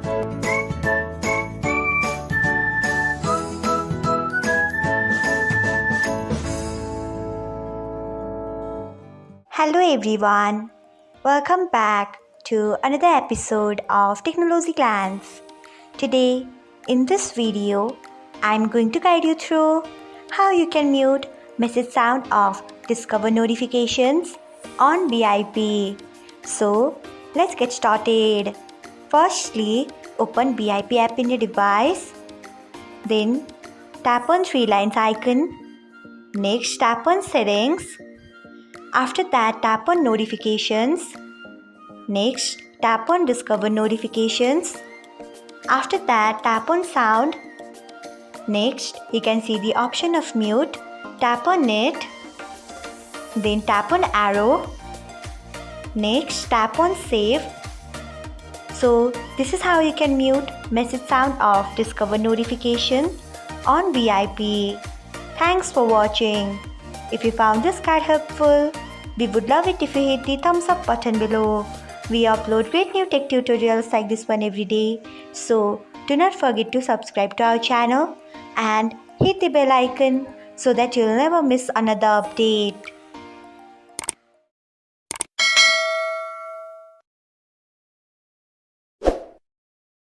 Hello everyone, welcome back to another episode of Technologyglance. Today, in this video, I'm going to guide you through how you can mute message sound of Discover notifications on BIP. So, let's get started. Firstly, open BIP app in your device. Then, tap on three lines icon. Next, tap on settings. After that, tap on notifications. Next, tap on discover notifications. After that, tap on sound. Next, you can see the option of mute. Tap on it. Then tap on arrow. Next, tap on save. So, this is how you can mute message sound of discover notification on VIP. Thanks for watching. If you found this guide helpful, we would love it if you hit the thumbs up button below. We upload great new tech tutorials like this one every day. So do not forget to subscribe to our channel and hit the bell icon so that you'll never miss another update.